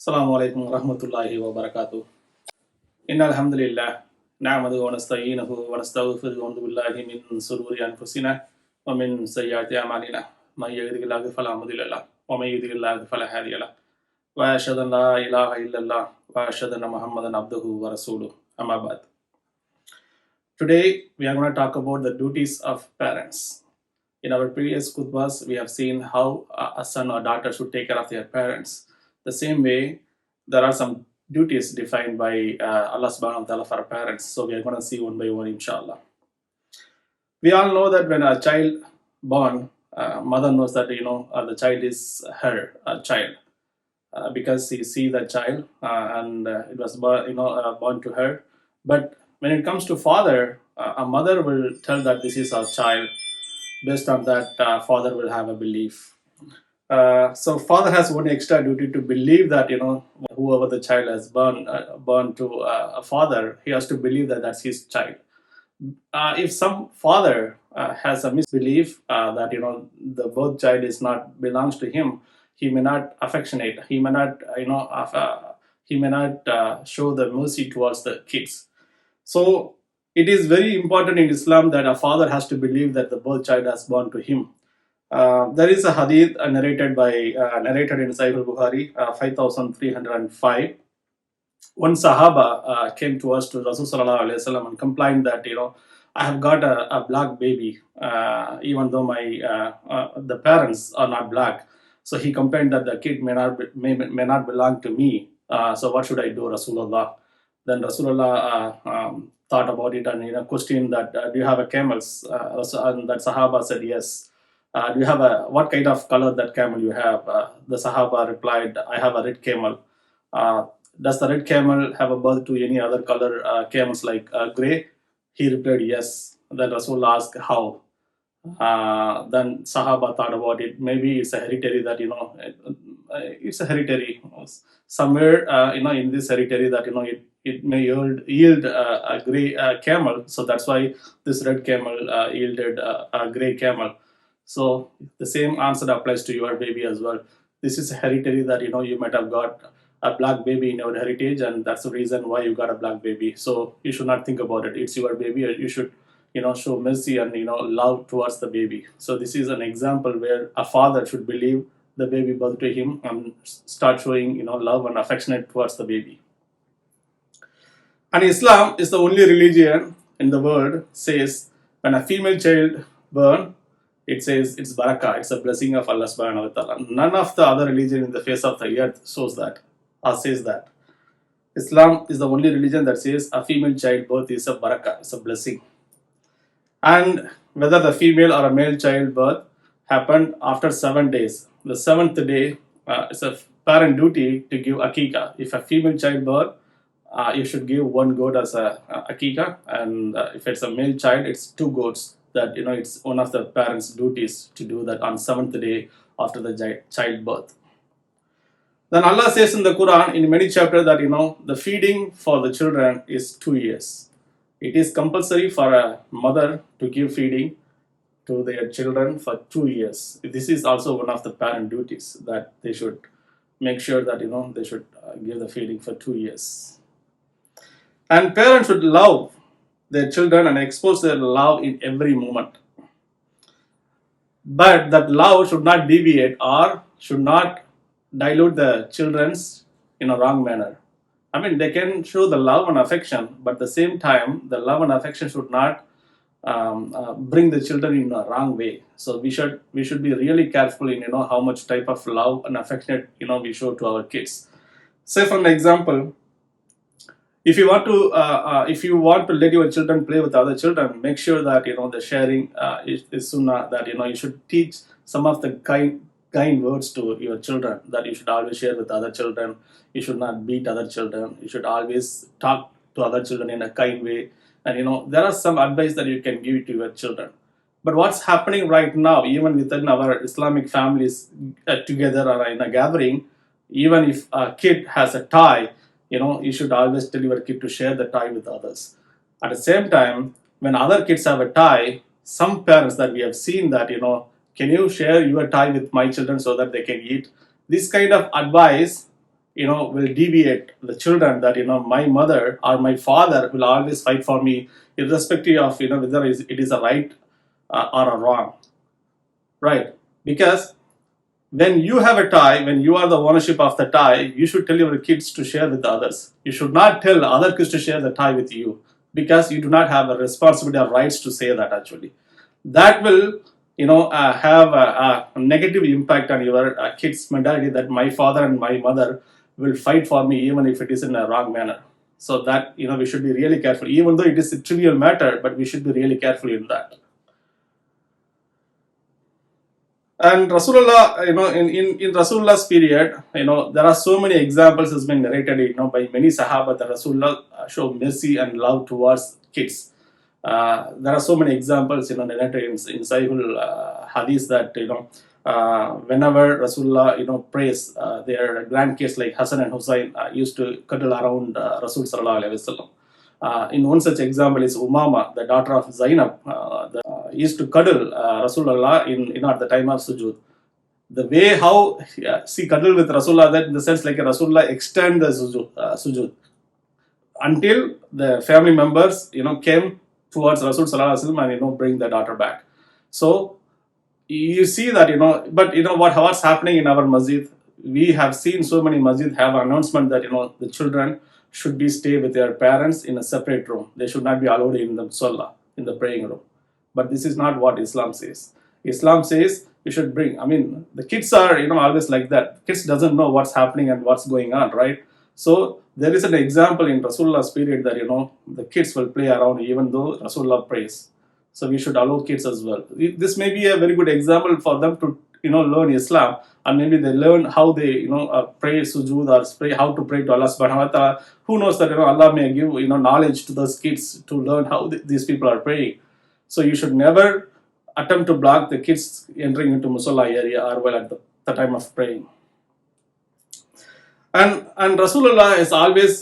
السلام عليكم ورحمة الله وبركاته. إن الحمد لله نعمده ونستعينه ونستغفره ونعوذ بالله من شرور أنفسنا ومن سيئات أعمالنا من يهده الله فلا مضل له ومن يضلل الله فلا هادي له وأشهد أن لا إله إلا الله وأشهد أن محمدا عبده ورسوله أما بعد. Today we are going to talk about the duties of parents. In our previous khutbahs, we have seen how a son or daughter should take care of their parents. The same way, there are some duties defined by Allah subhanahu wa ta'ala for our parents. So we are going to see one by one, inshallah. We all know that when a child born, mother knows that the child is her child because she see the child and it was born to her. But when it comes to father, a mother will tell that this is our child. Based on that, father will have a belief. So father has one extra duty to believe that whoever the child has born to a father, he has to believe that that's his child. If some father has a misbelief that the birth child is not belongs to him, he may not affectionate, he may not show the mercy towards the kids. So it is very important in Islam that a father has to believe that the birth child has born to him. There is a hadith narrated in Sahih al-Bukhari 5305. One Sahaba came to us to Rasul Sallallahu Alaihi Wasallam and complained that I have got a black baby, even though my the parents are not black. So he complained that the kid may not belong to me. So what should I do, Rasulullah? Then Rasulullah thought about it and questioned that do you have a camels? And that Sahaba said yes. Do you have what kind of color that camel you have? The Sahaba replied, I have a red camel. Does the red camel have a birth to any other color camels like grey? He replied yes. Then Rasul asked how. Then Sahaba thought about it. Maybe it's a hereditary that it's a hereditary somewhere in this hereditary that it may yield a grey camel. So that's why this red camel yielded a grey camel. So the same answer applies to your baby as well. This is a hereditary that you might have got a black baby in your heritage, and that's the reason why you got a black baby. So you should not think about it. It's your baby, and you should show mercy and love towards the baby. So this is an example where a father should believe the baby birth to him and start showing love and affectionate towards the baby. And Islam is the only religion in the world says when a female child born, it says it's barakah, it's a blessing of Allah subhanahu wa ta'ala. None of the other religion in the face of the earth shows that or says that. Islam is the only religion that says a female child birth is a barakah, it's a blessing. And whether the female or a male child birth happened after 7 days, the 7th day it's a parent duty to give akika. If a female child birth, you should give one goat as a akika, and if it's a male child, it's 2 goats. That it's one of the parents' duties to do that on 7th day after the child birth. Then Allah says in the Quran in many chapters that the feeding for the children is 2 years. It is compulsory for a mother to give feeding to their children for 2 years. This is also one of the parent duties that they should make sure that they should give the feeding for 2 years. And parents should love their children and expose their love in every moment. But that love should not deviate or should not dilute the children's in a wrong manner. I mean, they can show the love and affection, but at the same time, the love and affection should not bring the children in a wrong way. So we should be really careful in how much type of love and affection we show to our kids. Say for an example, if you want to let your children play with other children, make sure that the sharing is sunnah. That you should teach some of the kind words to your children. That you should always share with other children. You should not beat other children. You should always talk to other children in a kind way. And there are some advice that you can give to your children. But what's happening right now, even within our Islamic families together or in a gathering, even if a kid has a tie, you should always tell your kid to share the tie with others. At the same time, when other kids have a tie, some parents that we have seen that, can you share your tie with my children so that they can eat? This kind of advice will deviate the children, that my mother or my father will always fight for me, irrespective of whether it is a right or a wrong, right? Because when you have a tie, when you are the ownership of the tie, you should tell your kids to share with others. You should not tell other kids to share the tie with you, because you do not have a responsibility or rights to say that. Actually, that will have a negative impact on your kids' mentality, that my father and my mother will fight for me even if it is in a wrong manner. So that we should be really careful, even though it is a trivial matter, but we should be really careful in that. And Rasulullah, in Rasulullah's period, there are so many examples has been narrated, by many Sahaba, that Rasulullah showed mercy and love towards kids. There are so many examples, narrated in Sahihul Hadith, that whenever Rasulullah, prays, their grandkids like Hassan and Hussein used to cuddle around Rasul Sallallahu Alaihi Wasallam. In one such example is Umama, the daughter of Zainab, used to cuddle Rasulullah at the time of sujood. The way how she cuddled with Rasulullah, that in the sense like Rasulullah extend the sujood until the family members came towards Rasul Sallallahu Alaihi Wasallam and bring the daughter back. So you see that but what's happening in our masjid. We have seen so many masjid have an announcement that the children should be stay with their parents in a separate room. They should not be allowed in the musalla, in the praying room. But this is not what Islam says. Islam says you should bring. I mean, the kids are always like that. Kids doesn't know what's happening and what's going on, right? So there is an example in Rasulullah's period that the kids will play around even though Rasulullah prays. So we should allow kids as well. This may be a very good example for them to learn Islam, and maybe they learn how they pray sujood, or pray how to pray to Allah subhanahu wa ta'ala. Who knows that Allah may give knowledge to those kids to learn how these people are praying. So you should never attempt to block the kids entering into musalla area or while at the time of praying. And Rasulullah is always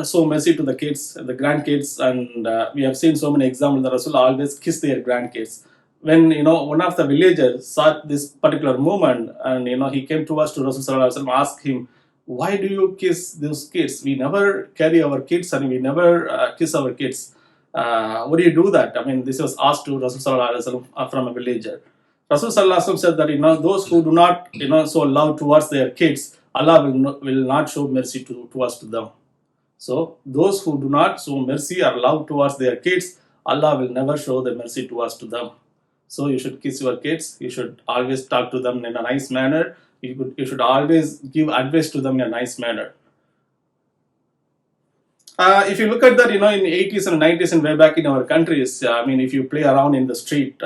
so mercy to the kids, the grandkids, and we have seen so many examples that Rasulullah always kiss their grandkids. When one of the villagers saw this particular moment, and he came to us to Rasulullah, asked him, "Why do you kiss those kids? We never carry our kids and we never kiss our kids. What do you do that?" I mean, this was asked to Rasulullah from a villager. Rasulullah said that those who do not show love towards their kids, Allah will not show mercy towards to them. So those who do not show mercy or love towards their kids, Allah will never show the mercy towards to them. So you should kiss your kids. You should always talk to them in a nice manner. You should always give advice to them in a nice manner. If you look at that, in 80s and 90s and way back in our countries, I mean, if you play around in the street,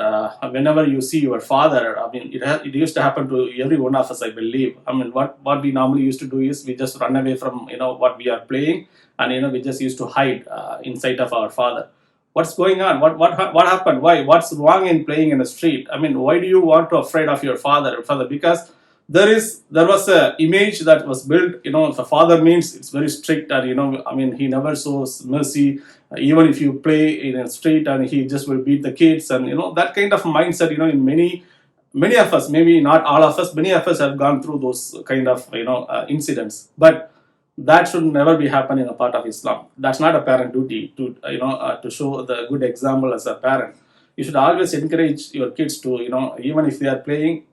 whenever you see your father, I mean, it used to happen to every one of us, I believe. I mean, what we normally used to do is we just run away from, what we are playing, and, we just used to hide in sight of our father. What's going on? What happened? Why? What's wrong in playing in the street? I mean, why do you want to afraid of your father? Because there was a image that was built, if a father means it's very strict, and I mean, he never shows mercy, even if you play in a street, and he just will beat the kids, and that kind of mindset, in many of us, maybe not all of us, many of us have gone through those kind of incidents. But that should never be happening a part of Islam. That's not a parent duty to show the good example as a parent. You should always encourage your kids to even if they are playing,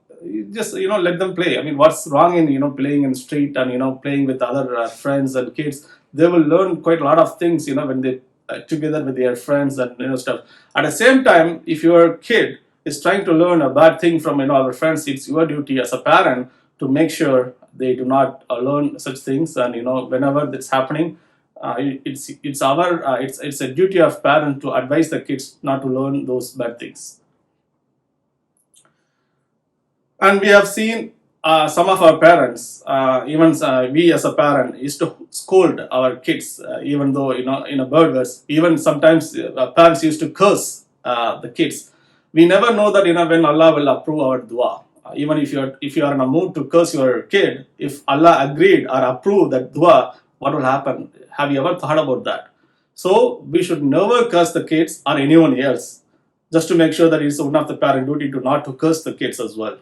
just let them play. I mean, what's wrong in playing in the street and playing with other friends and kids? They will learn quite a lot of things when they together with their friends and stuff. At the same time, if your kid is trying to learn a bad thing from our friends, it's your duty as a parent to make sure they do not learn such things. And whenever that's happening, it's a duty of parent to advise the kids not to learn those bad things. And we have seen some of our parents, even we as a parent, used to scold our kids, even though in a bad words. Even sometimes parents used to curse the kids. We never know that when Allah will approve our dua. Even if you are in a mood to curse your kid, if Allah agreed or approved that dua, what will happen? Have you ever thought about that? So we should never curse the kids or anyone else, just to make sure that it's one of the parent duty to not to curse the kids as well.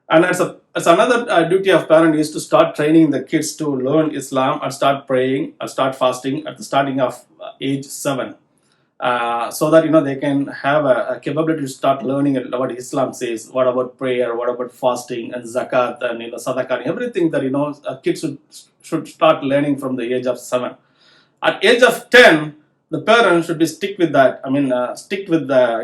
And as another duty of parent is to start training the kids to learn Islam and start praying or start fasting at the starting of age 7, so that they can have a capability to start learning what Islam says, what about prayer, what about fasting and zakat and sadaqah, and everything that kids should start learning from the age of 7. At age of 10, the parents should be stick with that. I mean, stick with the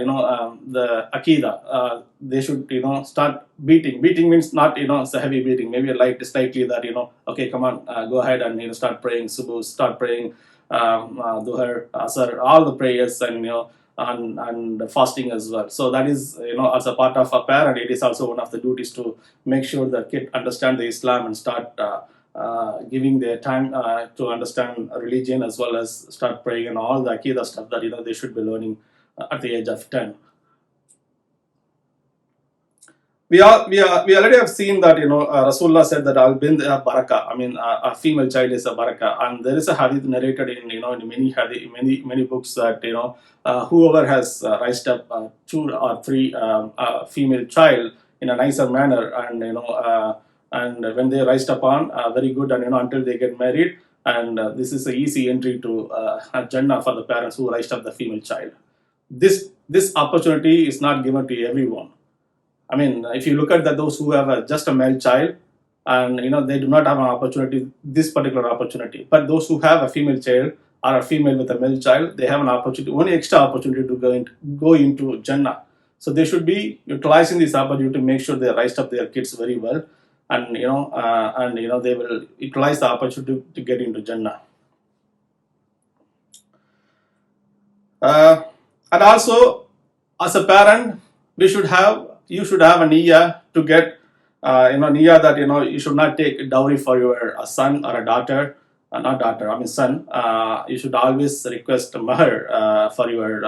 the akida. They should start beating. Beating means not it's a heavy beating. Maybe a light, slightly that okay, come on, go ahead and start praying subuh, start praying duhar, asar, all the prayers, and and fasting as well. So that is as a part of a parent, it is also one of the duties to make sure the kid understand the Islam and start giving their time to understand religion, as well as start praying and all the Akida stuff that they should be learning at the age of 10. We already have seen that Rasulullah said that al bint a baraka. I mean, a female child is a baraka, and there is a hadith narrated in in many hadith, many books that whoever has raised up 2 or 3 female child in a nicer manner, and and when they raised upon very good, and until they get married, and this is an easy entry to Jannah for the parents who raised up the female child. This opportunity is not given to everyone. I mean, if you look at those who have just a male child, and they do not have an opportunity, this particular opportunity. But those who have a female child or a female with a male child, they have an opportunity, one extra opportunity to go into Jannah. So they should be utilizing this opportunity to make sure they raise up their kids very well, and they will utilize the opportunity to get into Jannah. And also, as a parent, you should have a niyyah to get niyyah that you should not take dowry for your son or a daughter, not daughter, I mean son. You should always request mahr for your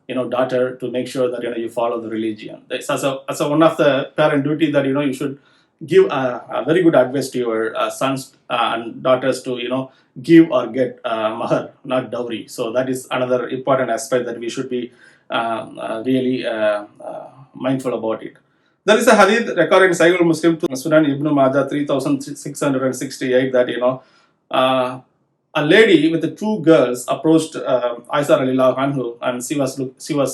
daughter, to make sure that you follow the religion. It's as a one of the parent duty that you should give a very good advice to your sons and daughters to give or get mahr, not dowry. So that is another important aspect that we should be really mindful about it. There is a hadith recorded in Sahih Muslim to Sunan Ibn Majah 3668 that a lady with the 2 girls approached Aisha radiallahu anhu, and she was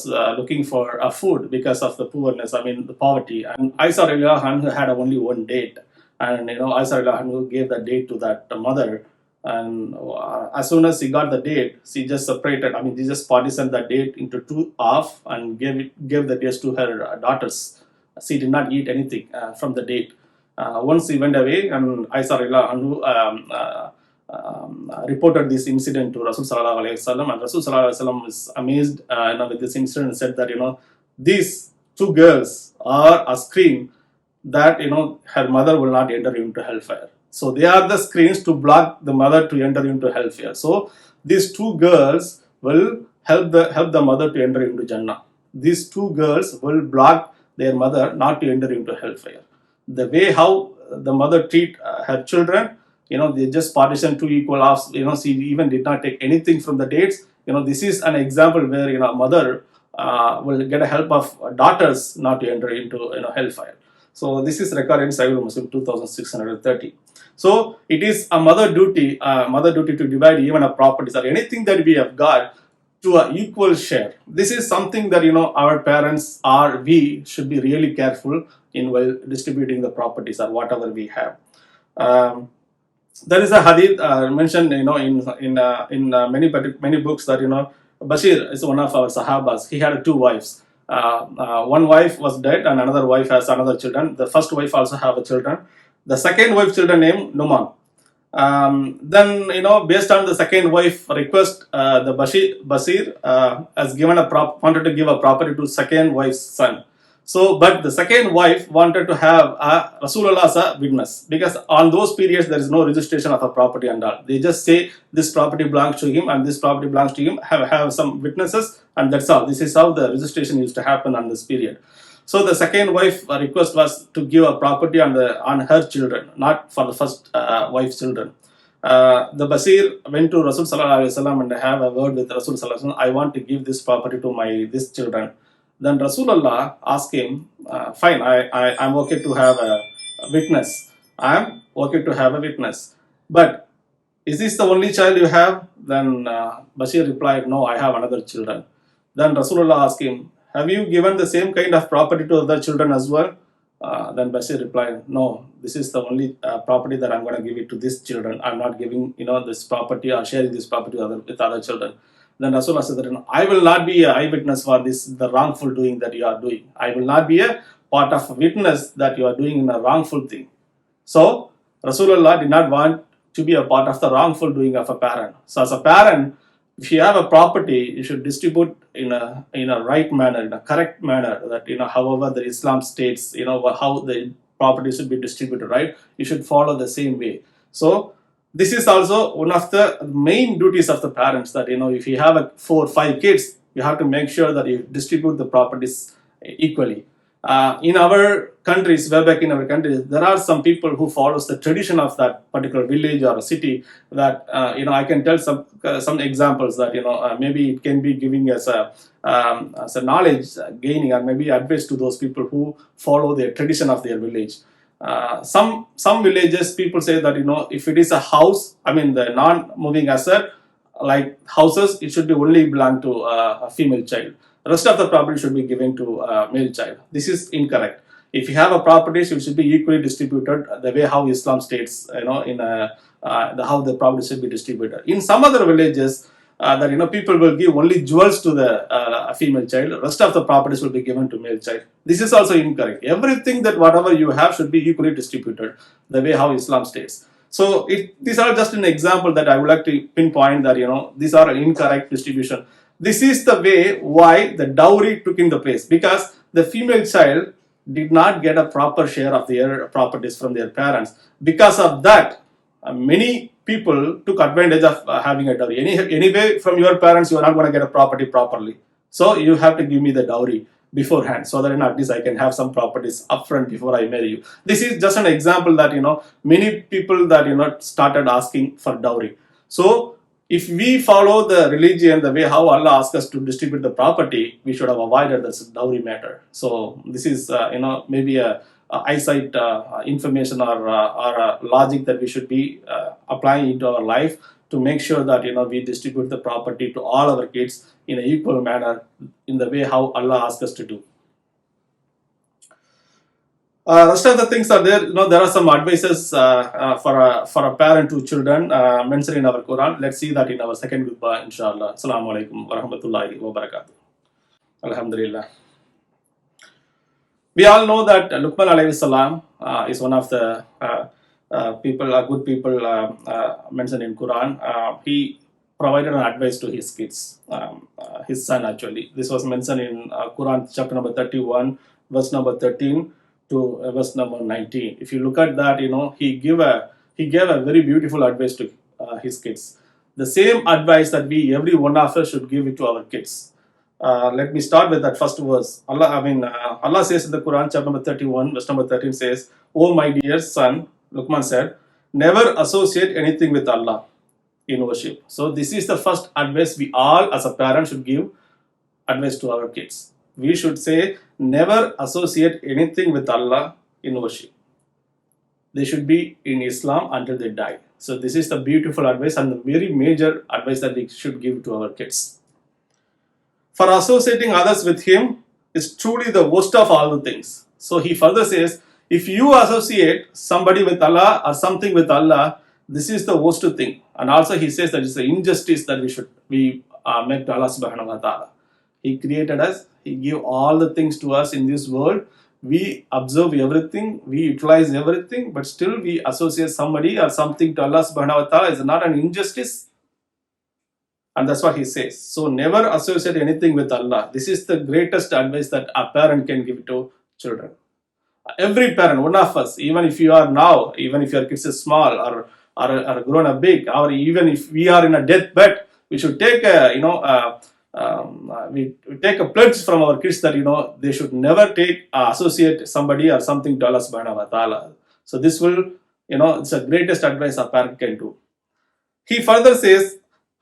looking for food because of the poorness, I mean the poverty. And Aisha radiallahu anhu had only one date, and Aisha radiallahu anhu gave the date to that mother. And as soon as she got the date, she just separated. I mean, she just partitioned the date into 2 half and gave the dates to her daughters. She did not eat anything from the date. Once she went away, and Aisha radiallahu anhu reported this incident to Rasul sallallahu alaihi wasallam, and Rasul sallallahu alaihi wasallam was amazed with this incident, and said that these 2 girls are a screen that her mother will not enter into hellfire. So they are the screens to block the mother to enter into hellfire. So these 2 girls will help the mother to enter into Jannah. These 2 girls will block their mother not to enter into hellfire. The way how the mother treat her children, they just partition 2 equal halves. She even did not take anything from the dates. This is an example where mother will get a help of daughters not to enter into hellfire. So this is recorded in Sahih Muslim 2630. So it is a mother duty to divide even a properties or anything that we have got to an equal share. This is something that our parents or we should be really careful in while distributing the properties or whatever we have. There is a hadith mentioned in many books that Bashir is one of our Sahabas. He had 2 wives. One wife was dead, and another wife has another children. The first wife also have a children. The second wife children named Numan. Then based on the second wife request, the Basir has given wanted to give a property to second wife's son. So, but the second wife wanted to have Rasulullah as a witness, because on those periods there is no registration of a property and all. They just say this property belongs to him and this property belongs to him. Have some witnesses, and that's all. This is how the registration used to happen on this period. So the second wife request was to give a property on her children, not for the first wife's children. The Basir went to Rasul sallallahu alaihi wasallam and have a word with Rasul sallallahu alaihi wasallam. I want to give this property to this children. Then Rasulullah asked him, fine, I'm okay to have a witness. I'm okay to have a witness. But is this the only child you have? Then Bashir replied, no, I have another children. Then Rasulullah asked him, have you given the same kind of property to other children as well? Then Bashir replied, no, this is the only property that I'm going to give it to these children. I'm not giving, this property or sharing this property with other children. Then Rasulullah said that I will not be an eyewitness for this, the wrongful doing that you are doing. I will not be a part of a witness that you are doing in a wrongful thing. So Rasulullah did not want to be a part of the wrongful doing of a parent. So as a parent, if you have a property, you should distribute in a right manner, in a correct manner. That however the Islam states, how the property should be distributed, right? You should follow the same way. So this is also one of the main duties of the parents. That if you have 4 or 5 kids, you have to make sure that you distribute the properties equally. In our countries, way back in our countries, there are some people who follows the tradition of that particular village or a city. That I can tell some examples that maybe it can be giving us as a knowledge gaining, or maybe advice to those people who follow the tradition of their village. Some villages, people say that if it is a house, the non-moving asset like houses, it should be only belong to a female child. The rest of the property should be given to a male child. This is incorrect. If you have a property, it should be equally distributed the way how Islam states, how the property should be distributed. In some other villages, that people will give only jewels to the female child. The rest of the properties will be given to male child. This is also incorrect. Everything that whatever you have should be equally distributed the way how Islam states. So these are just an example that I would like to pinpoint that these are an incorrect distribution. This is the way why the dowry took in the place, because the female child did not get a proper share of their properties from their parents. Because of that, many people took advantage of having a dowry. Anyway, from your parents, you are not going to get a property properly. So you have to give me the dowry beforehand, so that at least I can have some properties upfront before I marry you. This is just an example that many people that started asking for dowry. So if we follow the religion the way how Allah asks us to distribute the property, we should have avoided this dowry matter. So this is maybe a eyesight information or a logic that we should be applying into our life to make sure that we distribute the property to all our kids in an equal manner in the way how Allah asks us to do. Rest of the things are there. There are some advices for a parent to children mentioned in our Quran. Let's see that in our second khutbah, inshallah. Assalamu alaikum wa rahmatullahi wa barakatuh. Alhamdulillah. We all know that Luqman alayhi salam is one of the good people mentioned in Quran. He provided an advice to his kids, his son actually. This was mentioned in Quran chapter number 31, verse number 13 to verse number 19. If you look at that, he gave a very beautiful advice to his kids. The same advice that every one of us should give it to our kids. Let me start with that first verse. Allah says in the Quran, chapter number 31, verse number 13 says, "Oh my dear son," Luqman said, "never associate anything with Allah in worship." So this is the first advice we all as a parent should give advice to our kids. We should say, never associate anything with Allah in worship. They should be in Islam until they die. So this is the beautiful advice and the very major advice that we should give to our kids. For associating others with him is truly the worst of all the things. So he further says, if you associate somebody with Allah or something with Allah, this is the worst thing. And also he says that it's an injustice that we make to Allah subhanahu wa ta'ala. He created us. He gave all the things to us in this world. We observe everything, we utilize everything, but still we associate somebody or something to Allah subhanahu wa ta'ala. Is not an injustice? And that's what he says. So never associate anything with Allah. This is the greatest advice that a parent can give to children. Every parent, one of us, even if you are now, even if your kids is small or grown up big, or even if we are in a deathbed, we should take we take a pledge from our kids that they should never associate somebody or something to Allah subhanahu wa ta'ala. So this will it's the greatest advice a parent can do. He further says,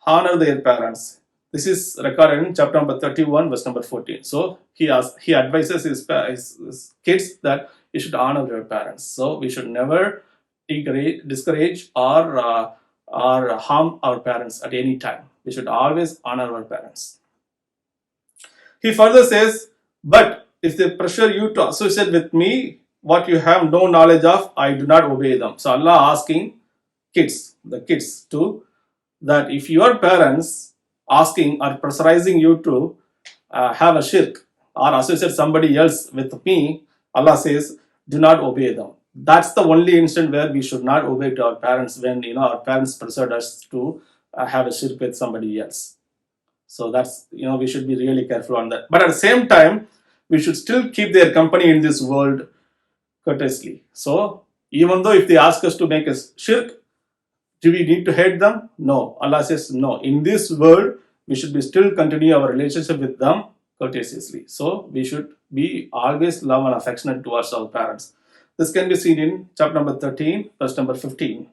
honor their parents. This is recorded in chapter number 31, verse number 14. So he advises his kids that you should honor your parents. So we should never discourage or harm our parents at any time. We should always honor our parents. He further says, but if they pressure you to associate with me what you have no knowledge of, I do not obey them. So Allah asking the kids to, that if your parents asking or pressurizing you to have a shirk or associate somebody else with me, Allah says, do not obey them. That's the only instant where we should not obey to our parents, when our parents pressured us to have a shirk with somebody else. So that's, we should be really careful on that. But at the same time, we should still keep their company in this world courteously. So even though if they ask us to make a shirk, do we need to hate them? No. Allah says no. In this world, we should be still continue our relationship with them courteously. So we should be always love and affectionate towards our parents. This can be seen in chapter number 13, verse number 15.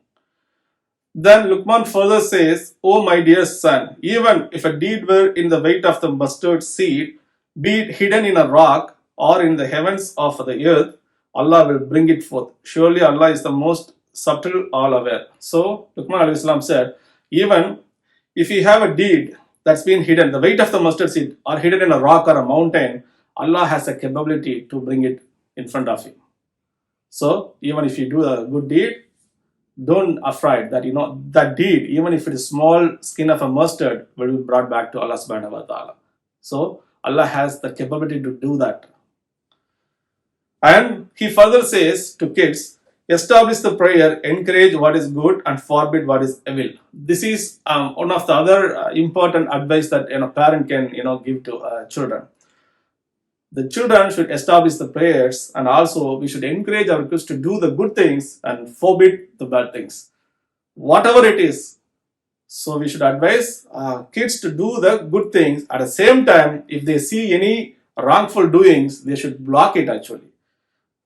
Then Luqman further says, O my dear son, even if a deed were in the weight of the mustard seed, be it hidden in a rock or in the heavens of the earth, Allah will bring it forth. Surely Allah is the most subtle, all aware. So Luqman alayhi salam said, even if you have a deed that's been hidden, the weight of the mustard seed, or hidden in a rock or a mountain, Allah has a capability to bring it in front of you. So even if you do a good deed, don't afraid that that deed, even if it is small skin of a mustard, will be brought back to Allah subhanahu wa ta'ala. So Allah has the capability to do that. And he further says to kids, establish the prayer, encourage what is good and forbid what is evil. This is one of the other important advice that a parent can give to children. The children should establish the prayers, and also we should encourage our kids to do the good things and forbid the bad things, whatever it is. So we should advise kids to do the good things. At the same time, if they see any wrongful doings, they should block it actually.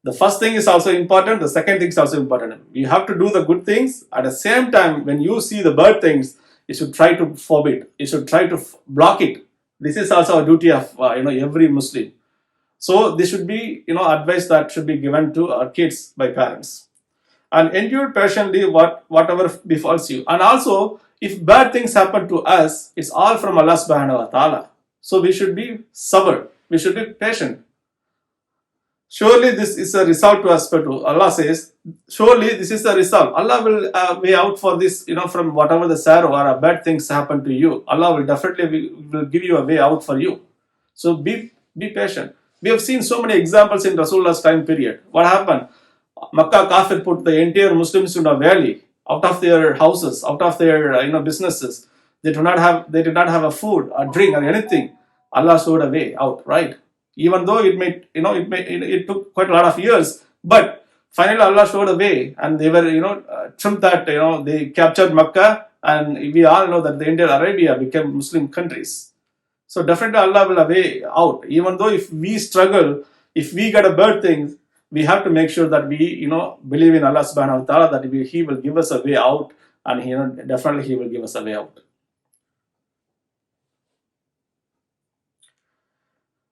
The first thing is also important, the second thing is also important. You have to do the good things. At the same time, when you see the bad things, you should try to forbid. You should try to block it. This is also a duty of every Muslim. So this should be advice that should be given to our kids by parents. And endure patiently whatever befalls you. And also, if bad things happen to us, it's all from Allah subhanahu wa ta'ala. So we should be sabr. We should be patient. Surely this is a result to us. Allah says, surely this is the result. Allah will way out for this, from whatever the sorrow or bad things happen to you. Allah will definitely will give you a way out for you. So be patient. We have seen so many examples in Rasulullah's time period. What happened? Makkah Kafir put the entire Muslims in a valley, out of their houses, out of their businesses. They did not have a food or drink or anything. Allah showed a way out, right? Even though it took quite a lot of years, but finally Allah showed a way, and they were trimmed that they captured Makkah, and we all know that the entire Arabia became Muslim countries. So definitely Allah will have a way out. Even though if we struggle, if we get a bad thing, we have to make sure that we believe in Allah subhanahu wa ta'ala, that He will give us a way out, and definitely He will give us a way out.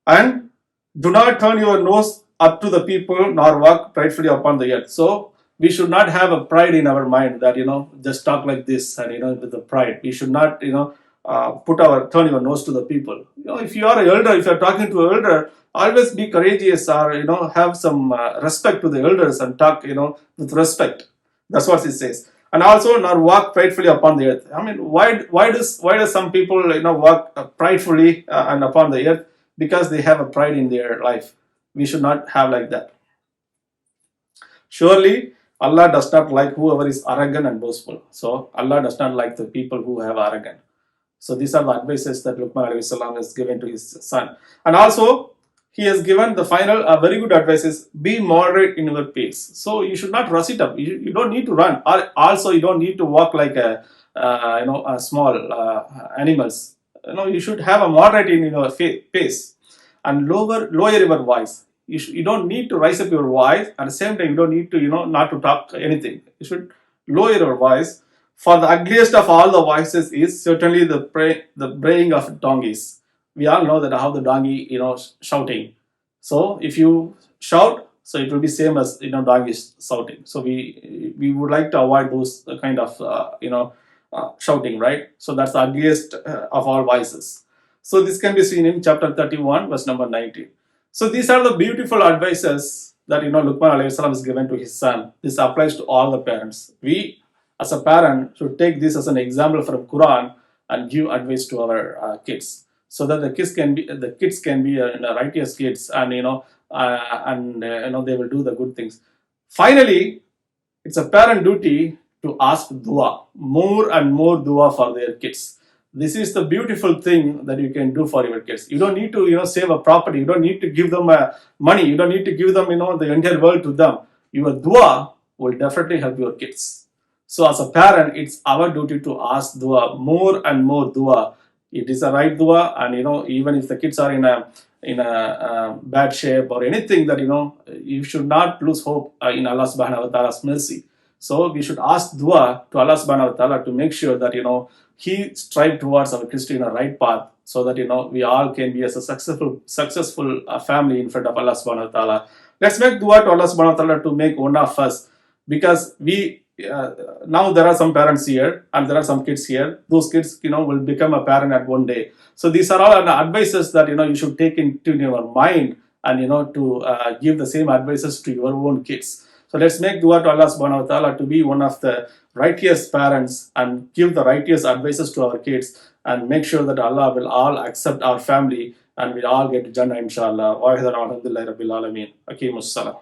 And do not turn your nose up to the people, nor walk pridefully upon the earth. So we should not have a pride in our mind that just talk like this and with the pride. We should not turn your nose to the people. If you are an elder, if you are talking to an elder, always be courageous, or have some respect to the elders and talk with respect. That's what it says. And also, nor walk pridefully upon the earth. I mean, why does some people walk pridefully and upon the earth? Because they have a pride in their life. We should not have like that. Surely Allah does not like whoever is arrogant and boastful. So Allah does not like the people who have arrogant. So these are the advices that Luqman alayhi salam has given to his son. And also, he has given the final very good advice is be moderate in your pace. So you should not rush it up. You don't need to run. Also, you don't need to walk like a small animals. You should have a moderate in your pace, and lower your voice. You don't need to rise up your voice. At the same time, you don't need to not to talk anything. You should lower your voice. For the ugliest of all the voices is certainly the braying of donkeys. We all know that how the donkey, shouting. So if you shout, so it will be same as donkeys shouting. So we would like to avoid those kind of shouting, right? So that's the ugliest of all voices. So this can be seen in chapter 31, verse number 19. So these are the beautiful advices that Luqman alayhi salam is given to his son. This applies to all the parents. We as a parent should take this as an example from Quran and give advice to our kids, so that the kids can be righteous kids, and they will do the good things. Finally, it's a parent duty to ask dua, more and more dua for their kids. This is the beautiful thing that you can do for your kids. You don't need to, save a property. You don't need to give them money. You don't need to give them, the entire world to them. Your dua will definitely help your kids. So as a parent, it's our duty to ask dua, more and more dua. It is a right dua, and even if the kids are in a bad shape or anything, that you should not lose hope in Allah subhanahu wa ta'ala's mercy. So we should ask dua to Allah subhanahu wa ta'ala to make sure that He strive towards our kids in a right path, so that we all can be as a successful family in front of Allah subhanahu wa ta'ala. Let's make dua to Allah subhanahu wa ta'ala to make one of us, because we now there are some parents here and there are some kids here. Those kids will become a parent at one day. So these are all advices that you should take into your mind, and to give the same advices to your own kids. So let's make dua to Allah subhanahu wa ta'ala to be one of the righteous parents and give the righteous advices to our kids, and make sure that Allah will all accept our family and we all get to Jannah inshallah. Wa alhamdulillahi rabbil alameen. Aqimus salam.